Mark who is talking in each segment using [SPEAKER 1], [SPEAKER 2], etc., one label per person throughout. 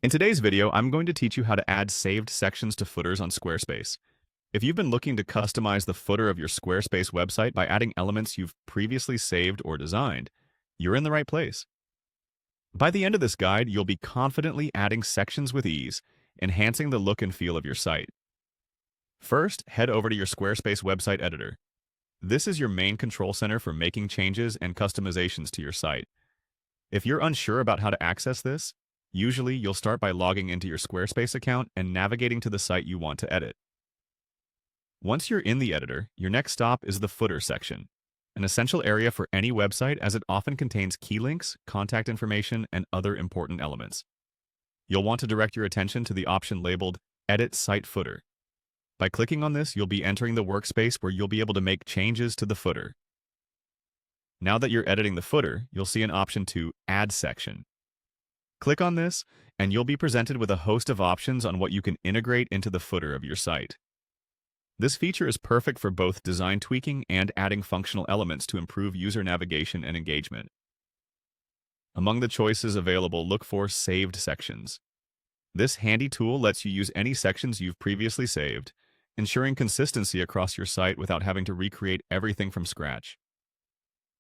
[SPEAKER 1] In today's video, I'm going to teach you how to add saved sections to footers on Squarespace. If you've been looking to customize the footer of your Squarespace website by adding elements you've previously saved or designed, you're in the right place. By the end of this guide, you'll be confidently adding sections with ease, enhancing the look and feel of your site. First, head over to your Squarespace website editor. This is your main control center for making changes and customizations to your site. If you're unsure about how to access this, usually you'll start by logging into your Squarespace account and navigating to the site you want to edit. Once you're in the editor, your next stop is the footer section, an essential area for any website as it often contains key links, contact information, and other important elements. You'll want to direct your attention to the option labeled Edit Site Footer. By clicking on this, you'll be entering the workspace where you'll be able to make changes to the footer. Now that you're editing the footer, you'll see an option to Add Section. Click on this, and you'll be presented with a host of options on what you can integrate into the footer of your site. This feature is perfect for both design tweaking and adding functional elements to improve user navigation and engagement. Among the choices available, look for Saved Sections. This handy tool lets you use any sections you've previously saved, ensuring consistency across your site without having to recreate everything from scratch.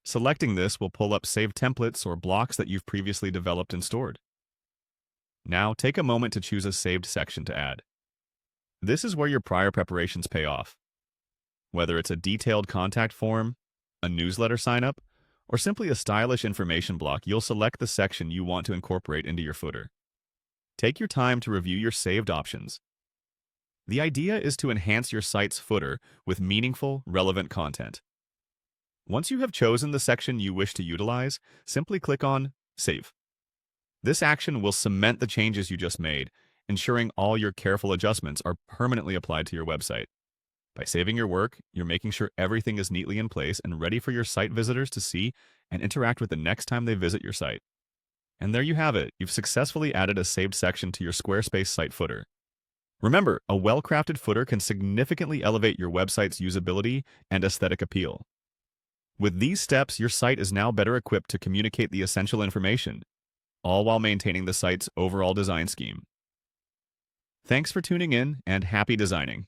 [SPEAKER 1] Selecting this will pull up saved templates or blocks that you've previously developed and stored. Now, take a moment to choose a saved section to add. This is where your prior preparations pay off. Whether it's a detailed contact form, a newsletter sign-up, or simply a stylish information block, you'll select the section you want to incorporate into your footer. Take your time to review your saved options. The idea is to enhance your site's footer with meaningful, relevant content. Once you have chosen the section you wish to utilize, simply click on Save. This action will cement the changes you just made, ensuring all your careful adjustments are permanently applied to your website. By saving your work, you're making sure everything is neatly in place and ready for your site visitors to see and interact with the next time they visit your site. And there you have it. You've successfully added a saved section to your Squarespace site footer. Remember, a well-crafted footer can significantly elevate your website's usability and aesthetic appeal. With these steps, your site is now better equipped to communicate the essential information, all while maintaining the site's overall design scheme. Thanks for tuning in, and happy designing.